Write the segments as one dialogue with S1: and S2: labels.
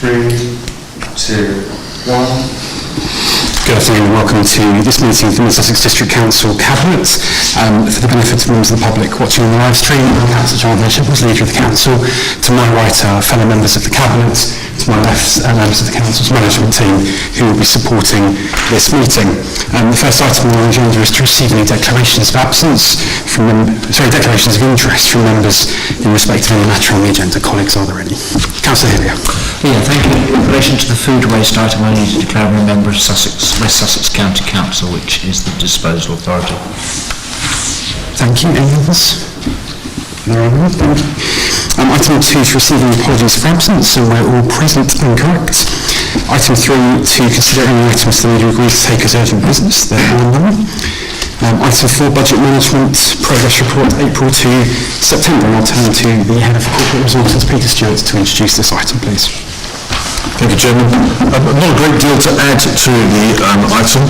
S1: 3, 2, 1.
S2: Good afternoon and welcome to this meeting from the Sussex District Council Cabinet. For the benefit of members of the public watching on the live stream, I'm Councillor John Bishop, as Leader of the Council. To my right are fellow members of the Cabinet, to my left are members of the Council's management team who will be supporting this meeting. The first item on the agenda is to receive any declarations of absence declarations of interest from members in respect of any matter on the agenda. Colleagues, are there any? Councillor Hillier.
S3: Yeah, thank you. In relation to the food waste item, I need to declare I'm a member of West Sussex County Council, which is the disposal authority.
S2: Thank you. Any others? There are none. Thank you. Item 2 is receiving apologies for absence, and we're all present and correct. Item 3, to consider any items the leader agrees to take as urgent business. There are none. Item 4, budget management progress report, April to September. And I'll turn to the head of corporate resources, Peter Stewart, to introduce this item, please.
S4: Thank you, Chairman. Not a great deal to add to the item.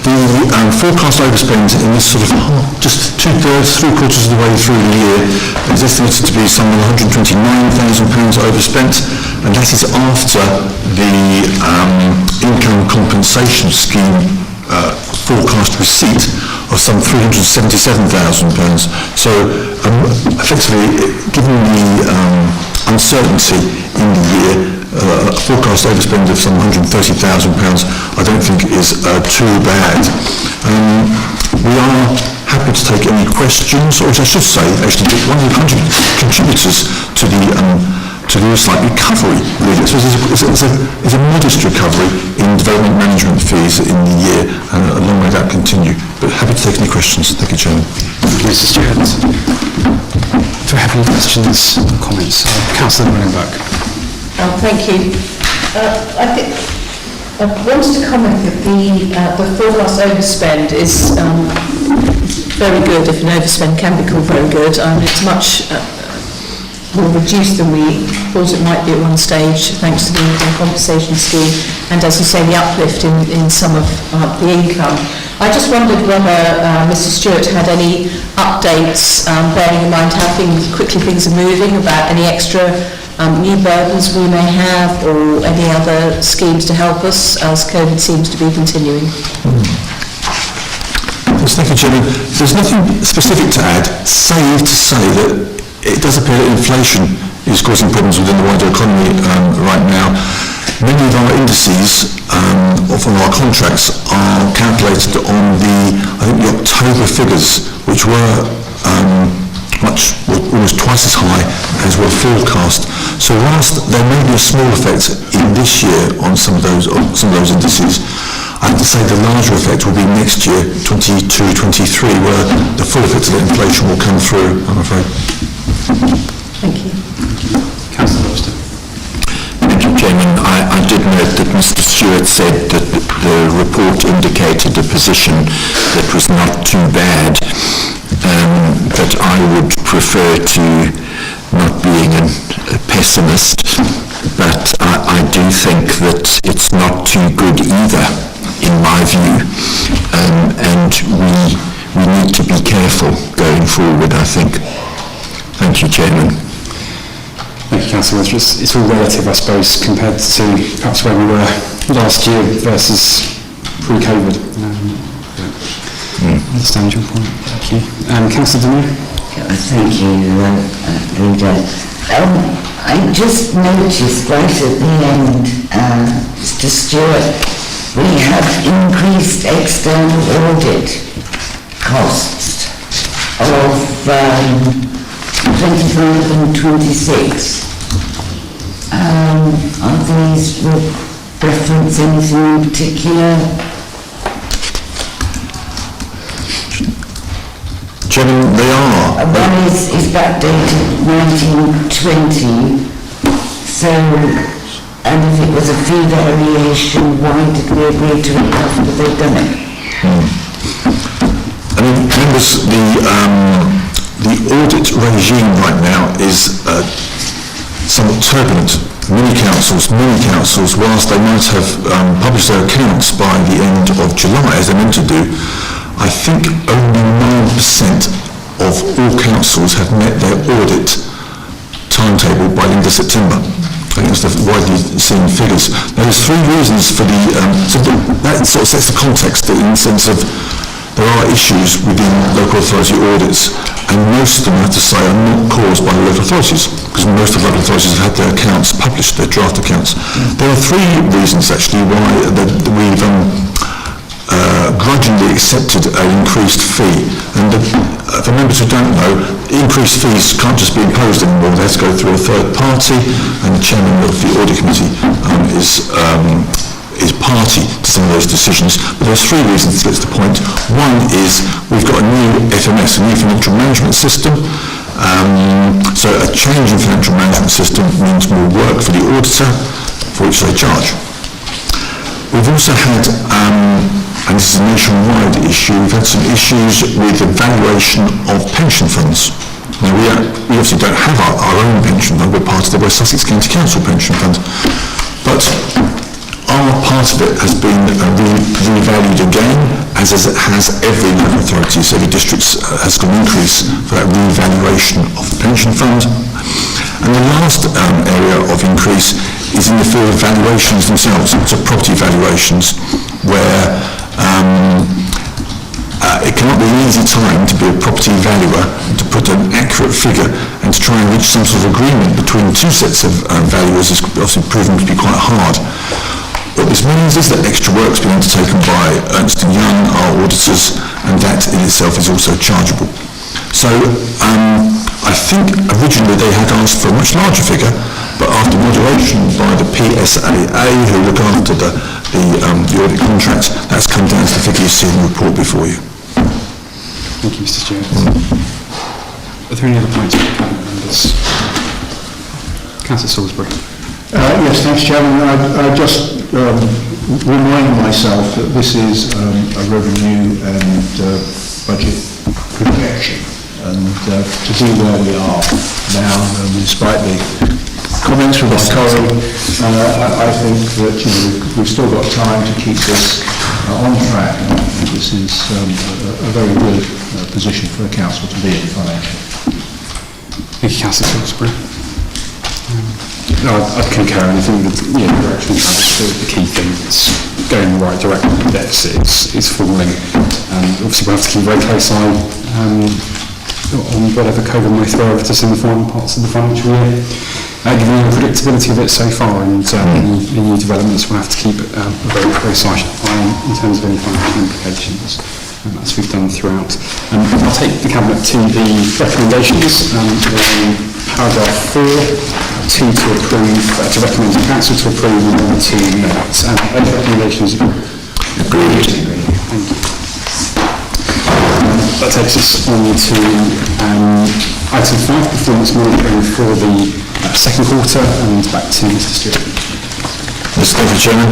S4: The forecast overspend in this sort of just three-quarters of the way through the year is estimated to be somewhere £129,000 overspent, and that is after the income compensation scheme forecast receipt of some £377,000. So effectively, given the uncertainty in the year, a forecast overspend of some £130,000 I don't think is too bad. We are happy to take any questions, or as I should say, actually, one of the contributors to the slight recovery, really. So it's a modest recovery in development management fees in the year, and a long way that continue. But happy to take any questions. Thank you, Chairman.
S2: Thank you, Mr. Stewart. Do we have any questions or comments? Councillor Willenberg.
S5: Thank you. I think I wanted to comment that the forecast overspend is very good, if an overspend can be called very good. It's much more reduced than we thought it might be at one stage, thanks to the income compensation scheme, and as you say, the uplift in some of the income. I just wondered whether Mr. Stewart had any updates, bearing in mind how quickly things are moving, about any extra new burdens we may have, or any other schemes to help us as COVID seems to be continuing.
S4: Yes, thank you, Chairman. There's nothing specific to add, save to say that it does appear that inflation is causing problems within the wider economy right now. Many of our indices of our contracts are calculated on the October figures, which were almost twice as high as were forecast. So whilst there may be a small effect in this year on some of those indices, I have to say the larger effect will be next year, 22-23, where the full effect of the inflation will come through, I'm afraid.
S5: Thank you.
S2: Councillor Webster.
S6: Thank you, Chairman. I did note that Mr. Stewart said that the report indicated a position that was not too bad, but I would prefer to not being a pessimist, but I do think that it's not too good either, in my view, and we need to be careful going forward, I think. Thank you, Chairman.
S2: Thank you, Councillor Webster. It's all relative, I suppose, compared to perhaps where we were last year versus pre-COVID. I understand your point. Thank you. Councillor Demeure.
S7: Thank you, Leader. I just noticed right at the end, Mr. Stewart, we have increased external audit costs of 25 and 26. Are these reference anything in particular?
S4: Chairman, they are.
S7: One is backdated 1920, so, and if it was a fee variation, why did we agree to it after they'd done it?
S4: I mean, members, the audit regime right now is somewhat turbulent. Many councils, whilst they might have published their accounts by the end of July, as they're meant to do, I think only 9% of all councils have met their audit timetable by the end of September. against the widely seen figures. Now, there's three reasons for that sort of sets the context in the sense of there are issues within local authority audits, and most of them, I have to say, are not caused by the local authorities, because most of the local authorities have had their accounts published, their draft accounts. There are three reasons, actually, why we've grudgingly accepted an increased fee. And for members who don't know, increased fees can't just be imposed anymore, they have to go through a third party, and the chairman of the audit committee is party to some of those decisions. But there's three reasons to get to the point. One is we've got a new FMS, a new financial management system. So a change in financial management system means more work for the auditor, for which they charge. We've also had, and this is a nationwide issue, we've had some issues with the valuation of pension funds. Now, we obviously don't have our own pension fund, we're part of the West Sussex County Council pension fund, but our part of it has been revalued again, as it has every local authority, so every district has got an increase for that revaluation of the pension fund. And the last area of increase is in the field of valuations themselves, so property valuations, where it cannot be an easy time to be a property valuer, to put an accurate figure and to try and reach some sort of agreement between two sets of valuers is obviously proven to be quite hard. What this means is that extra work has been undertaken by Ernst & Young, our auditors, and that in itself is also chargeable. So I think originally they had asked for a much larger figure, but after moderation by the PSAA, who look after the audit contracts, that's come down to the figure you see in the report before you.
S2: Thank you, Mr. Stewart. Are there any other points from the Cabinet members? Councillor Salisbury.
S8: Yes, thanks, Chairman. I just remind myself that this is a revenue and budget projection, and to be where we are now, despite the comments from my colleague, I think that we've still got time to keep this on track, and I think this is a very good position for a council to be in financially.
S2: Thank you, Councillor Salisbury. No, I'd concur, and I think that the direction of travel is the key thing. It's going in the right direction. The deficit is falling. Obviously, we'll have to keep a very close eye on whatever COVID may throw over to us in the final parts of the financial year. Given the unpredictability of it so far, and any new developments, we'll have to keep a very close eye on in terms of any financial implications. As we've done throughout. I'll take the Cabinet to the recommendations. Paragraph 4, 2 to approve, to recommend to Council to approve, and 1 to note. Those recommendations agreed. Thank you. That takes us on to item 5, performance monitoring for the second quarter, and back to Mr. Stewart.
S4: Yes, thank you, Chairman.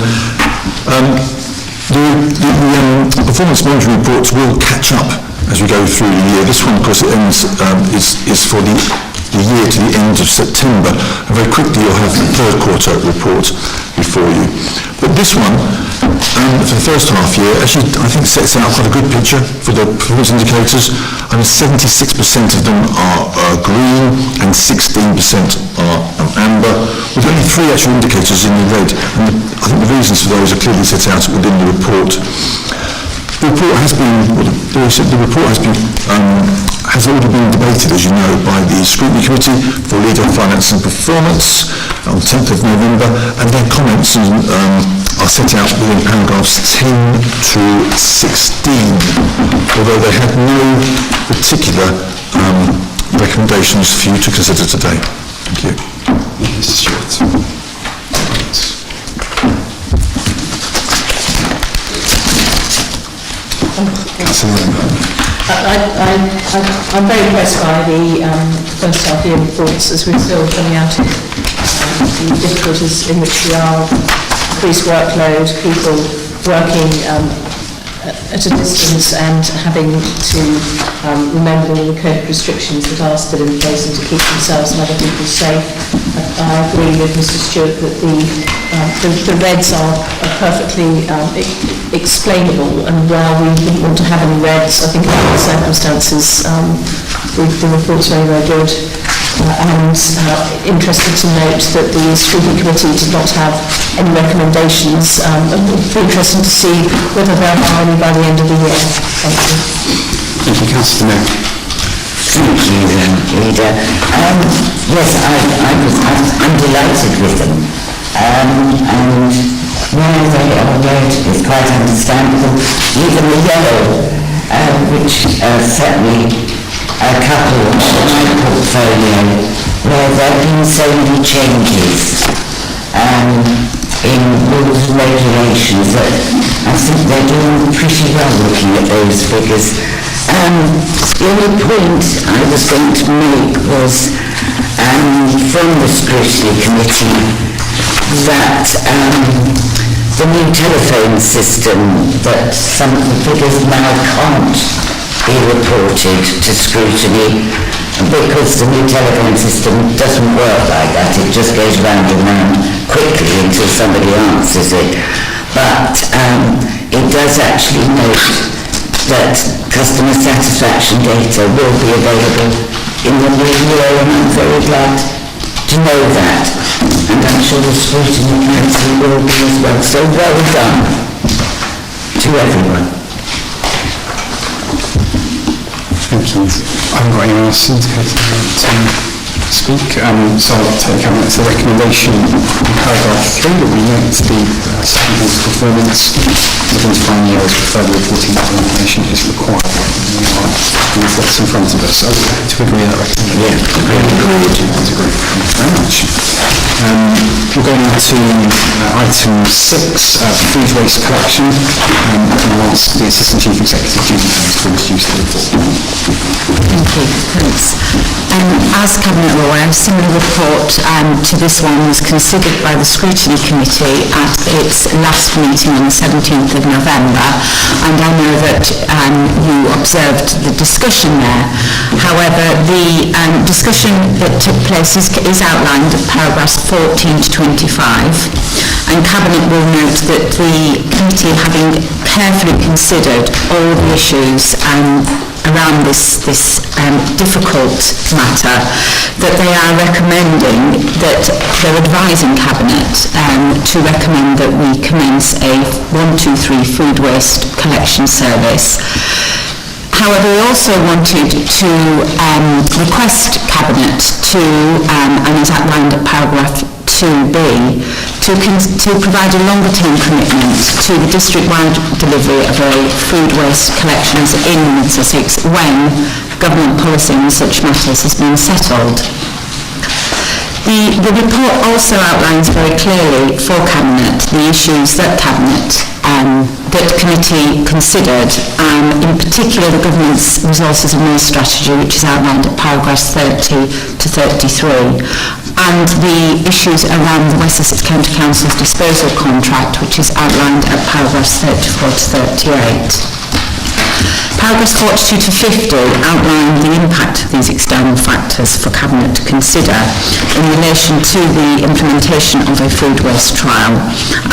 S4: The performance monitoring reports will catch up as we go through the year. This one, of course, it ends, is for the year to the end of September, and very quickly you'll have the third quarter report before you. But this one, for the first half year, actually I think sets out quite a good picture for the performance indicators. 76% of them are green and 16% are amber, with only 3 actual indicators in the red, and I think the reasons for those are clearly set out within the report. The report has already been debated, as you know, by the Scrutiny Committee for Leader Finance and Performance on 10th of November, and their comments are set out within paragraphs 10 to 16, although they had no particular recommendations for you to consider today. Thank you.
S2: Mr. Stewart.
S5: I'm very impressed by the first half year reports, as we're still coming out of the difficulties in which we are, increased workload, people working at a distance and having to remember all the COVID restrictions that are still in place and to keep themselves and other people safe. I agree with Mr. Stewart that the reds are perfectly explainable, and while we didn't want to have any reds, I think in the circumstances the report's very, very good. and interested to note that the scrutiny committee did not have any recommendations. It would be interesting to see whether there are any by the end of the year. Thank you.
S2: Thank you, Councillor Mayor.
S7: Thank you, Leader. Yes, I'm delighted with them. And why they are red is quite understandable. Even the yellow, which certainly a couple in my portfolio, where there have been so many changes in rules and regulations that I think they're doing pretty well looking at those figures. The only point I was going to make was from the scrutiny committee that the new telephone system, that some of the figures now can't be reported to scrutiny because the new telephone system doesn't work like that. It just goes round and round quickly until somebody answers it. But it does actually note that customer satisfaction data will be available in the new year, and I'm very glad to know that. And I'm sure the scrutiny council will be as well. So well done to everyone.
S2: Thank you. I haven't got anyone else indicating to speak, so I'll take the recommendation in paragraph 3 that we note the second performance, identifying the areas for further reporting that information is required. We've got this in front of us. To agree with that recommendation? Yeah, agreed. Thank you very much. We're going on to item 6, food waste collection, and I'll ask the Assistant Chief Executive to introduce the report.
S9: Thank you. Thanks. As Cabinet are aware, a similar report to this one was considered by the Scrutiny Committee at its last meeting on the 17th of November, and I know that you observed the discussion there. However, the discussion that took place is outlined in paragraphs 14 to 25, and Cabinet will note that the committee, having carefully considered all the issues around this difficult matter, that they are recommending that they're advising Cabinet to recommend that we commence a 123 food waste collection service. However, we also wanted to request Cabinet to, and as outlined at paragraph 2B, to provide a longer-term commitment to the district-wide delivery of a food waste collections in Sussex when government policy on such matters has been settled. The report also outlines very clearly for Cabinet the issues that that committee considered, in particular the government's resources and waste strategy, which is outlined at paragraphs 30 to 33, and the issues around the West Sussex County Council's disposal contract, which is outlined at paragraphs 34 to 38. Paragraphs 42 to 50 outline the impact of these external factors for Cabinet to consider in relation to the implementation of a food waste trial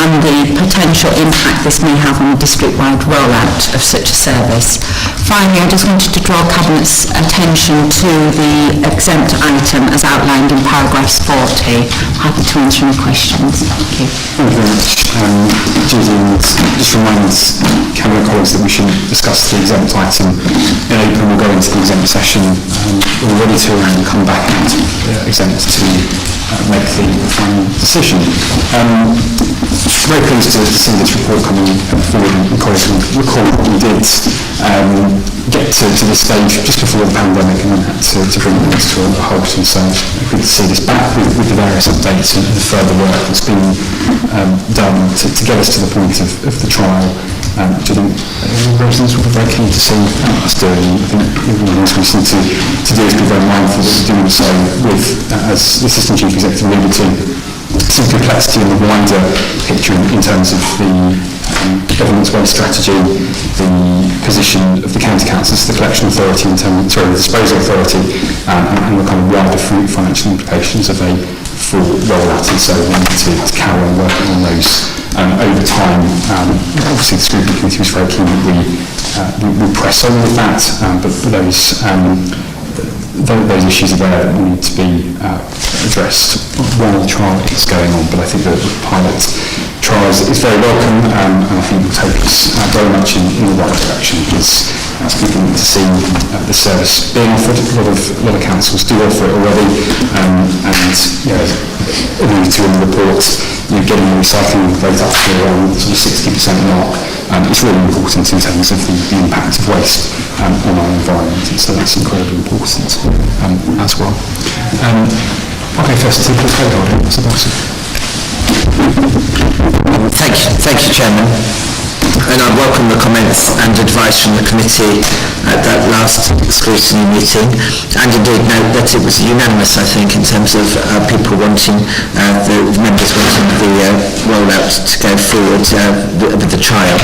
S9: and the potential impact this may have on the district-wide rollout of such a service. Finally, I just wanted to draw Cabinet's attention to the exempt item as outlined in paragraphs 40. Happy to answer any questions. Thank you.
S2: Thank you very much. Judy, just remind Cabinet colleagues that we should discuss the exempt item in open. We'll go into the exempt session. We're ready to come back and exempt to make the final decision. Very pleased to see this report coming forward, and colleagues will recall what we did get to this stage just before the pandemic and then had to bring things to a halt, and so good to see this back with the various updates and the further work that's been done to get us to the point of the trial, which I think residents will be very keen to see us doing. I think one of the things we need to do is be very mindful that we're doing so with, as the Assistant Chief Executive alluded to, some complexity in the wider picture in terms of the government's waste strategy, the position of the county councils, the collection authority in terms, the disposal authority, and the kind of wider financial implications of a full rollout, and so we need to carry on working on those over time. Obviously the Scrutiny Committee was very keen that we press on with that, but those those issues are there that need to be addressed while the trial is going on, but I think that the pilot trial is very welcome, and I think will take us very much in the right direction, because people need to see the service being offered. A lot of councils do offer it already, and alluded to in the report, getting the recycling rate up to around sort of 60% mark. It's really important in terms of the impact of waste on our environment, and so that's incredibly important as well. Okay, first to the stakeholder, Mr. Dawson.
S3: Thank you, Chairman. And I welcome the comments and advice from the committee at that last scrutiny meeting, and indeed note that it was unanimous, I think, in terms of people wanting, the members wanting the rollout to go forward with the trial.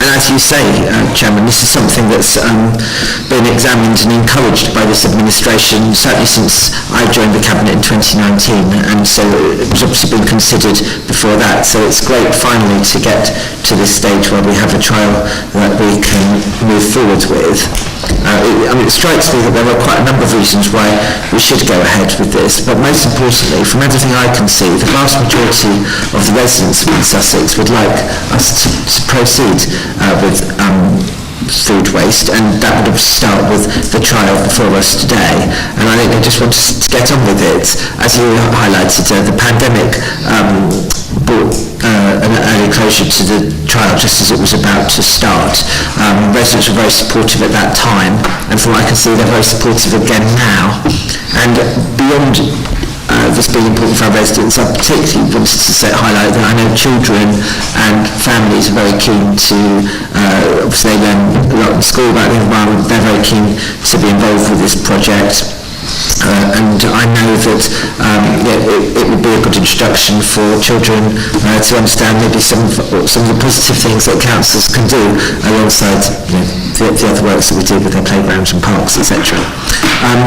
S3: And as you say, Chairman, this is something that's been examined and encouraged by this administration, certainly since I joined the Cabinet in 2019, and so it's obviously been considered before that. So it's great finally to get to this stage where we have a trial that we can move forward with. It strikes me that there are quite a number of reasons why we should go ahead with this, but most importantly, from everything I can see, the vast majority of the residents in Sussex would like us to proceed with food waste, and that would start with the trial before us today. And I think they just want us to get on with it. As you highlighted, the pandemic brought an early closure to the trial just as it was about to start. Residents were very supportive at that time, and from what I can see, they're very supportive again now. And beyond this being important for our residents, I particularly wanted to highlight that I know children and families are very keen to, obviously they learn a lot in school about the environment, they're very keen to be involved with this project. And I know that it would be a good introduction for children to understand maybe some of the positive things that councils can do alongside the other works that we do with their playgrounds and parks, etc.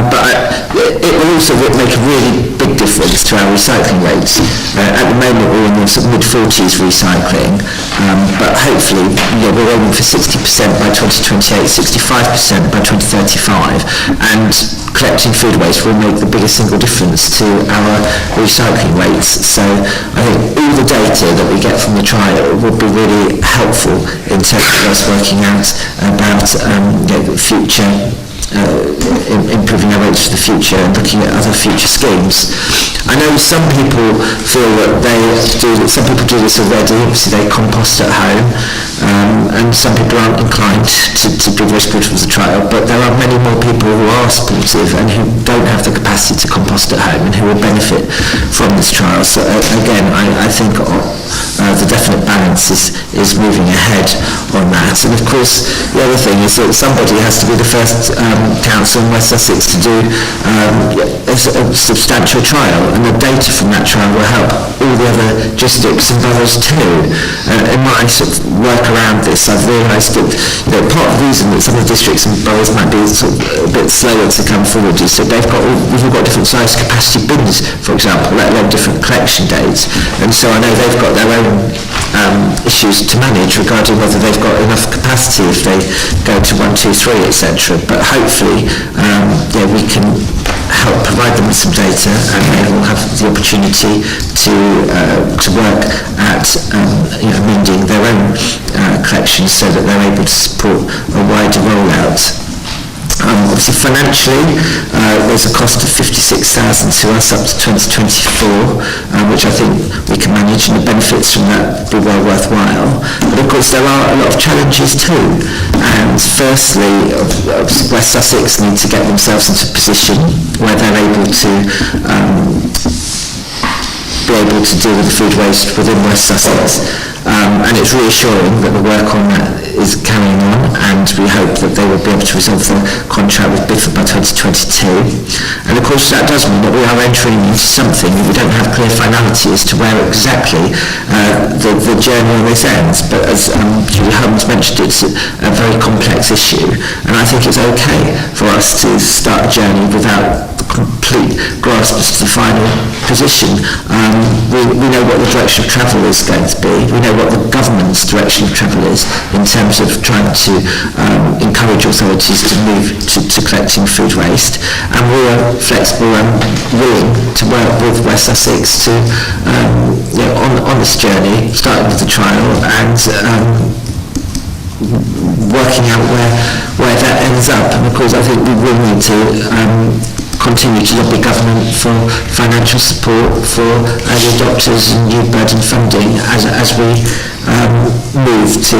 S3: But it will also make a really big difference to our recycling rates. At the moment we're in the sort of mid-40s recycling, but hopefully we're aiming for 60% by 2028, 65% by 2035, and collecting food waste will make the biggest single difference to our recycling rates. So I think all the data that we get from the trial will be really helpful in terms of us working out about the future, improving our rates for the future and looking at other future schemes. I know some people feel that some people do this already, obviously they compost at home, and some people aren't inclined to be very supportive of the trial, but there are many more people who are supportive and who don't have the capacity to compost at home and who will benefit from this trial. So again, I think the definite balance is moving ahead on that. And of course, the other thing is that somebody has to be the first council in West Sussex to do a substantial trial, and the data from that trial will help all the other districts and boroughs too. In my sort of work around this, I've realised that part of the reason that some of the districts and boroughs might be sort of a bit slower to come forward is that we've all got different size capacity bins, for example, let alone different collection dates, and so I know they've got their own issues to manage regarding whether they've got enough capacity if they go to 1, 2, 3, etc. But hopefully we can help provide them with some data, and they will have the opportunity to work at amending their own collections so that they're able to support a wider rollout. Obviously financially, there's a cost of 56,000 to us up to 2024, which I think we can manage, and the benefits from that will be well worthwhile. But of course there are a lot of challenges too, and firstly, West Sussex need to get themselves into a position where they're able to deal with the food waste within West Sussex. And it's reassuring that the work on that is carrying on, and we hope that they will be able to resolve the contract with Bidford by 2022. And of course that does mean that we are entering into something that we don't have clear finality as to where exactly the journey on this ends. But as Julie Holmes mentioned, it's a very complex issue, and I think it's okay for us to start a journey without the complete grasp as to the final position. We know what the direction of travel is going to be. We know what the government's direction of travel is in terms of trying to encourage authorities to move to collecting food waste, and we are flexible and willing to work with West Sussex to on this journey, starting with the trial and working out where that ends up. And of course I think we will need to continue to lobby government for financial support for early adopters and new burden funding as we move to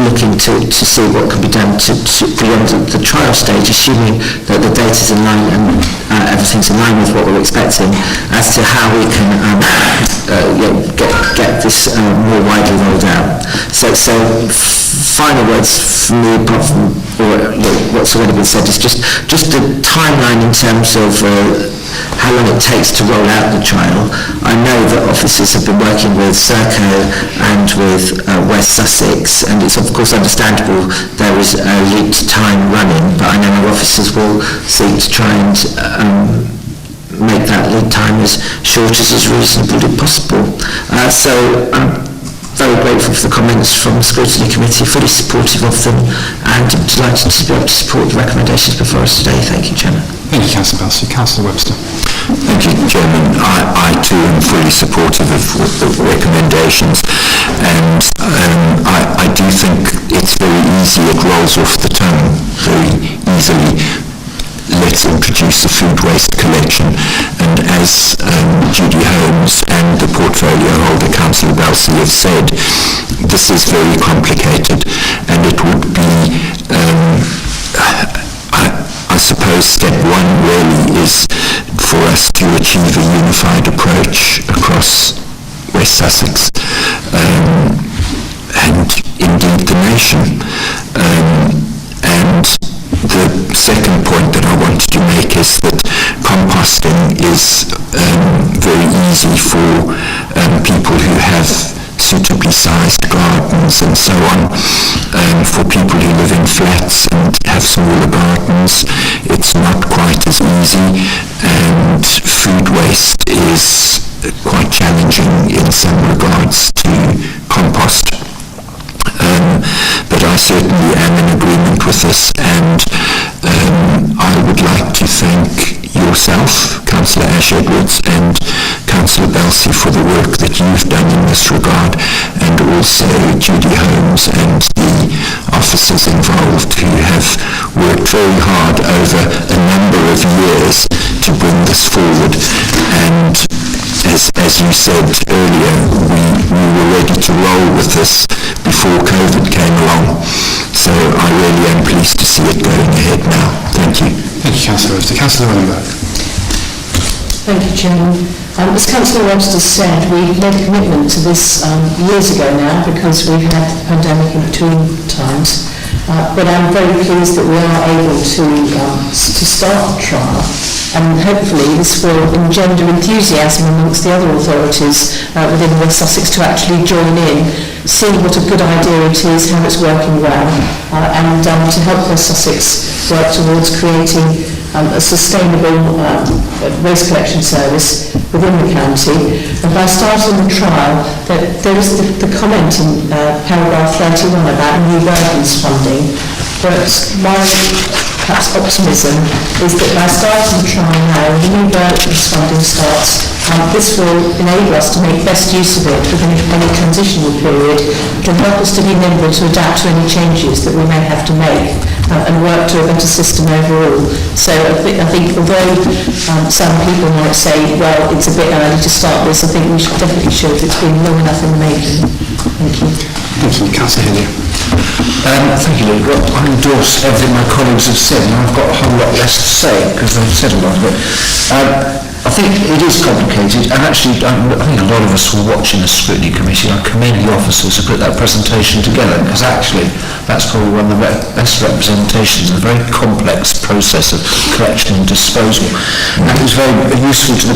S3: looking to see what can be done to beyond the trial stage, assuming that the data's in line and everything's in line with what we're expecting, as to how we can get this more widely rolled out. So final words from me, apart from what's already been said, is just the timeline in terms of how long it takes to roll out the trial. I know that officers have been working with Serco and with West Sussex, and it's of course understandable there is a lead time running, but I know our officers will seek to try and make that lead time as short as is reasonably possible. So I'm very grateful for the comments from the Scrutiny Committee, fully supportive of them, and I'm delighted to be able to support the recommendations before us today. Thank you, Chairman.
S2: Thank you, Councillor Belsey. Councillor Webster.
S6: Thank you, Chairman. I too am fully supportive of the recommendations, and I do think it's very easy, it rolls off the tongue very easily. Let's introduce a food waste collection, and as Judy Holmes and the portfolio holder, Councillor Belsey, have said, this is very complicated, and it would be, I suppose, step one really is for us to achieve a unified approach across West Sussex, and indeed the nation. And the second point that I wanted to make is that composting is very easy for people who have suitably sized gardens and so on. For people who live in flats and have smaller gardens, it's not quite as easy, and food waste is quite challenging in some regards to compost. But I certainly am in agreement with this, and I would like to thank yourself, Councillor Ash-Edwards, and Councillor Belsey, for the work that you've done in this regard, and also Judy Holmes and the officers involved who have worked very hard over a number of years to bring this forward. And as you said earlier, we were ready to roll with this before COVID came along. So I really am pleased to see it going ahead now. Thank you.
S2: Thank you, Councillor Webster. Councillor Wellenberg.
S5: Thank you, Chairman. As Councillor Webster said, we made a commitment to this years ago now, because we've had the pandemic in between times. But I'm very pleased that we are able to start the trial, and hopefully this will engender enthusiasm amongst the other authorities within West Sussex to actually join in, see what a good idea it is, how it's working well, and to help West Sussex work towards creating a sustainable waste collection service within the county. And by starting the trial, there is the comment in paragraph 31 about new burdens funding, but my perhaps optimism is that by starting the trial now, the new burdens funding starts, this will enable us to make best use of it within any transitional period. It can help us to be nimble to adapt to any changes that we may have to make, and work to a better system overall. So I think although some people might say, well, it's a bit early to start this, I think we definitely should. It's been long enough in the making. Thank you.
S2: Thank you. Councillor Hillier.
S8: Thank you, Luke. Well, I endorse everything my colleagues have said, and I've got a whole lot less to say because they've said a lot of it. I think it is complicated, and actually I think a lot of us were watching the Scrutiny Committee. I commend the officers who put that presentation together, because actually that's probably one of the best representations of a very complex process of collection and disposal. And it was very useful to the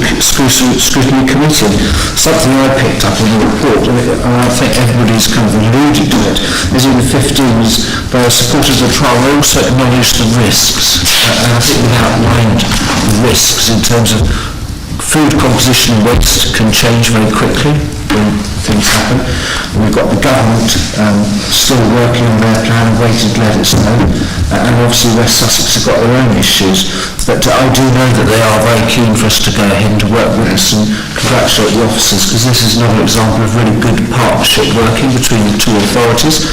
S8: Scrutiny Committee. Something I picked up in the report, and I think everybody's kind of alluded to it, is in the 15s, by supporters of the trial, they also acknowledged the risks. And I think we outlined the risks in terms of food composition and waste can change very quickly. happen. We've got the government still working on their plan and waiting to let us know. And obviously West Sussex have got their own issues. But I do know that they are very keen for us to go ahead and to work with us and congratulate the officers, because this is another example of really good partnership working between the two authorities.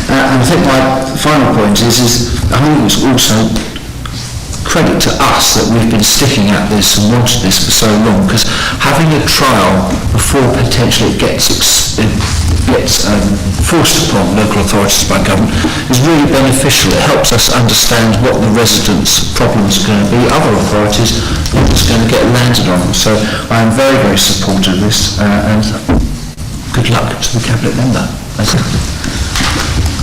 S8: And I think my final point is I think it's also credit to us that we've been sticking at this and wanted this for so long, because having a trial before potentially it gets forced upon local authorities by government is really beneficial. It helps us understand what the residents' problems are going to be, other authorities, what it's going to get landed on. So I am very, very supportive of this and good luck to the Cabinet member. Thank you.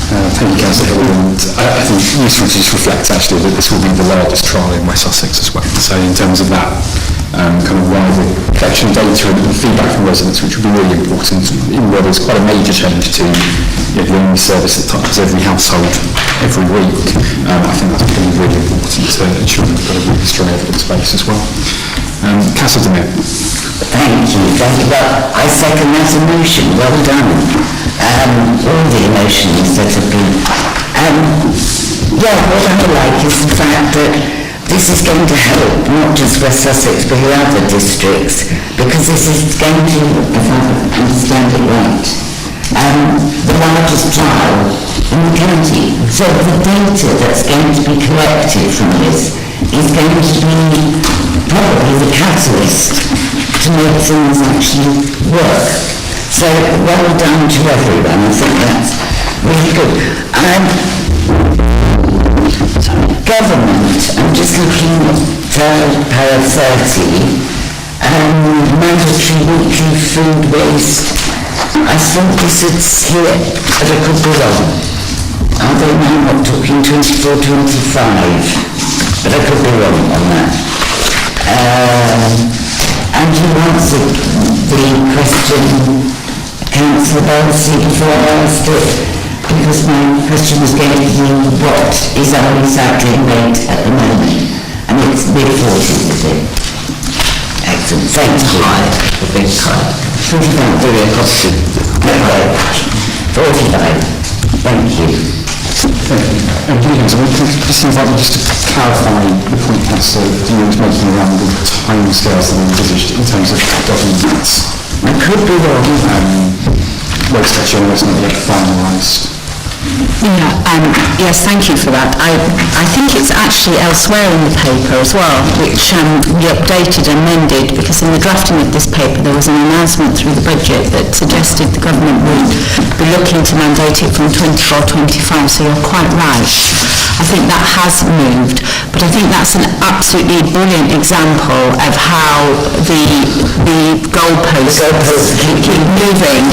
S2: Thank you, Councillor Hill, and I think it's useful to just reflect actually that this will be the largest trial in West Sussex as well. So in terms of that kind of wider collection of data and feedback from residents, which will be really important, even though there's quite a major change to the only service that touches every household every week. I think that's going to be really important to ensure we've got a really strong evidence base as well. Councillor Demir.
S7: Thank you. Well, I second that emotion. Well done. All the emotions that have been... what I like is the fact that this is going to help not just West Sussex but the other districts, because this is going to, if I understand it right, the largest trial in the county. So the data that's going to be collected from this is going to be probably the catalyst to make things actually work. So well done to everyone. I think that's really good. Government, I'm just looking at paragraph 30, mandatory weekly food waste. I think this is here, but I could be wrong. Are they now not talking 24, 25? But I could be wrong on that. And you answered the question, Councillor Belsey, before I asked it, because my question was going to be what is our recycling rate at the moment? And it's mid-40s, is it? Excellent, thank you. A bit high. 45, very costly. 45, thank you.
S2: Thank you. It seems like just to clarify the point Councillor Demir was making around the timescales that are envisaged in terms of documents.
S7: I could be wrong.
S2: Waste actually was not yet finalised.
S9: Yes, thank you for that. I think it's actually elsewhere in the paper as well, which we updated and amended, because in the drafting of this paper there was an announcement through the budget that suggested the government would be looking to mandate it from 24-25, so you're quite right. I think that has moved, but I think that's an absolutely brilliant example of how the goalposts keep moving.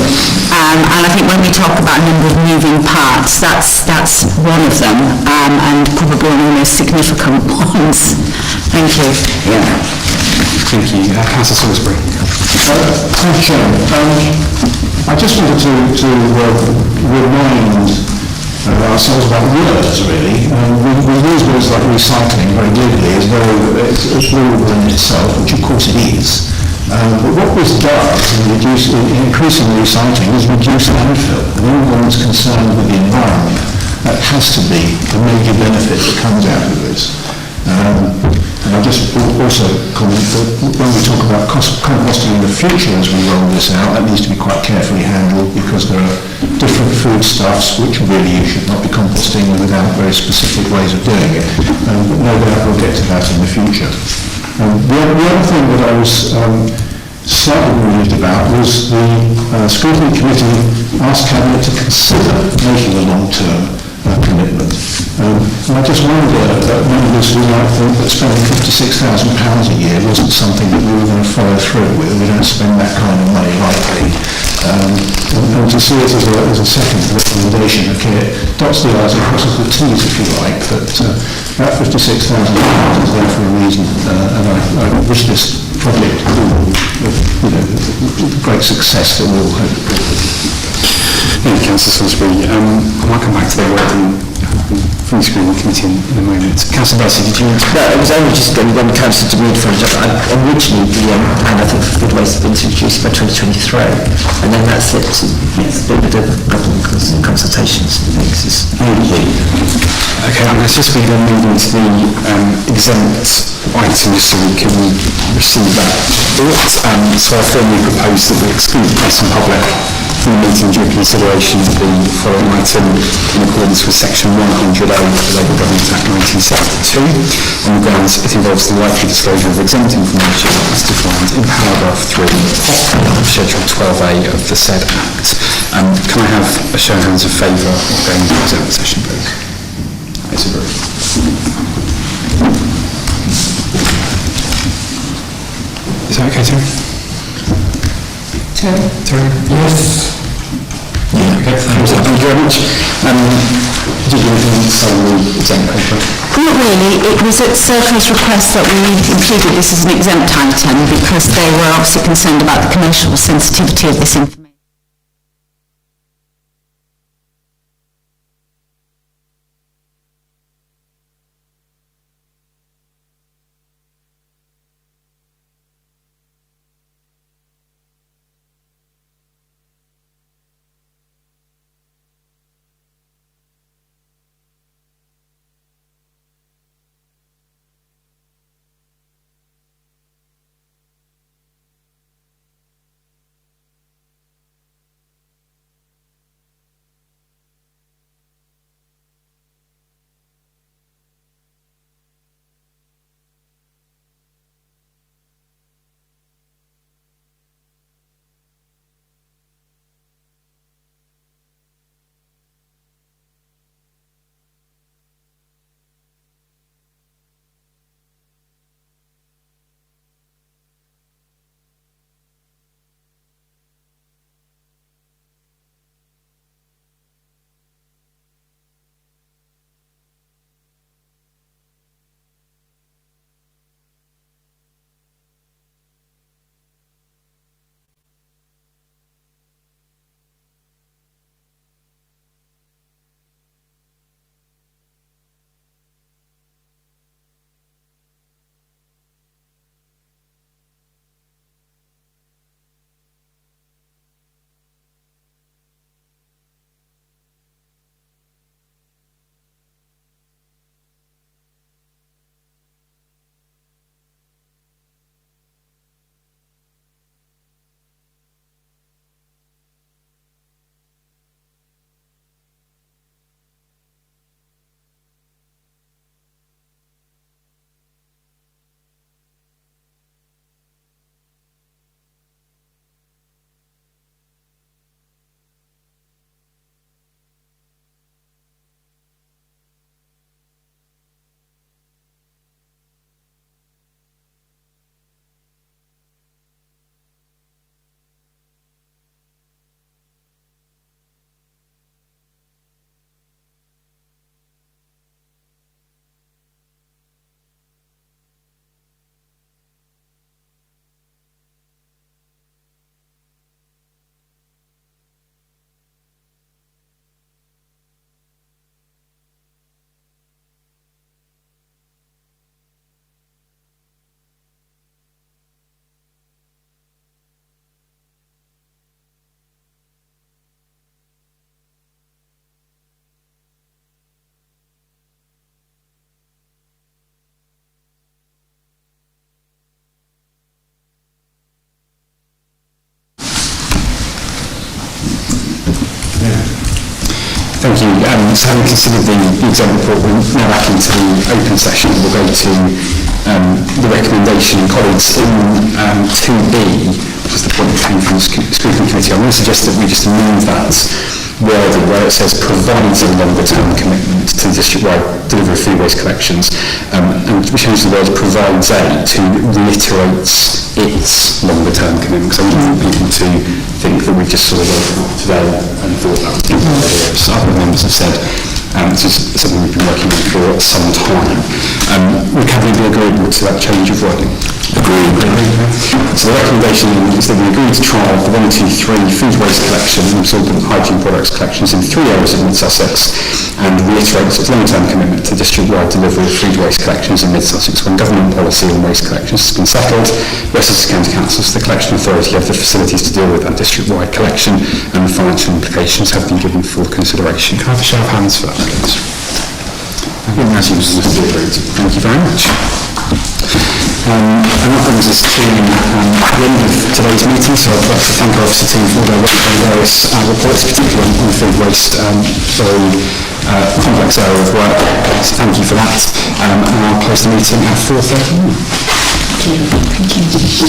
S9: And I think when we talk about a number of moving parts, that's one of them, and probably one of the most significant ones. Thank you.
S7: Yeah.
S2: Thank you. Councillor Salisbury.
S8: Thank you, Chairman. I just wanted to remind ourselves about words, really. We use words like recycling very glibly as though it's laudable in itself, which of course it is. But what this does in increasing recycling is reduce landfill. And anyone that's concerned with the environment, that has to be a major benefit that comes out of this. And I just also comment that when we talk about composting in the future as we roll this out, that needs to be quite carefully handled, because there are different foodstuffs which really you should not be composting without very specific ways of doing it. But no doubt we'll get to that in the future. The other thing that I was slightly relieved about was the scrutiny committee asked Cabinet to consider making a long-term commitment. And I just wonder that members who might think that spending £56,000 a year wasn't something that we were going to follow through with. We don't spend that kind of money lightly. And to see it as a second recommendation, okay, dots the I's and crosses the T's, if you like, but that £56,000 is there for a reason, and I wish this project great success that we all hope.
S2: Thank you, Councillor Salisbury. I might come back to the word in from the screening committee in a moment. Councillor Darcy, did you...
S3: No, it was only just going on Councillor de Meade front. Originally, the plan, I think, for food waste had been introduced by 2023, and then that slipped to the government consultations and things.
S2: Okay, I'm going to just be then moving to the exempt item just so we can receive that thought. So I firmly propose that we exclude the press and public from the meeting due consideration of the following item in accordance with section 100A of the Labour Government Act 1972 on the grounds it involves the likely disclosure of exempt information as defined in paragraph 3 of schedule 12A of the said Act. Can I have a show of hands of favour of going into exempt session, please? It's agreed. Is that okay, Terry? Terry? Yes. Yeah, okay, thank you very much. Did you want to say the exempt paper?
S9: Not really. It was at Circle's request that we included this as an exempt item because they were obviously concerned about the commercial sensitivity of this information.
S2: Thank you. So having considered the exempt report, we're now back into the open session. We'll go to the recommendation. Colleagues, in 2B, which is the point that came from the scrutiny committee, I'm going to suggest that we just amend that wording where it says provides a longer-term commitment to district-wide delivery of food waste collections, and we change the word provides a to reiterates its longer-term commitment, because I wouldn't want people to think that we've just sort of woken up today and thought that was a good idea. So other members have said This is something we've been working on for some time. Would Cabinet be agreeable to that change of wording?
S6: Agreed.
S2: So the recommendation is that we agree to trial the 1, 2, 3 food waste collection and absorbent hygiene products collections in 3 areas of Mid-Sussex, and reiterates its long-term commitment to district-wide delivery of food waste collections in Mid-Sussex when government policy on waste collections has been settled. West Sussex County Council, the collection authority, have the facilities to deal with that district-wide collection, and the financial implications have been given full consideration. Can I have a show of hands for that, please? I think that seems to be agreed. Thank you very much. And that brings us to the end of today's meeting, so I'd like to thank our officer team for their work on various reports, particularly on food waste, very complex area of work, so thank you for that. And I'll close the meeting at 4:30.
S9: Thank you.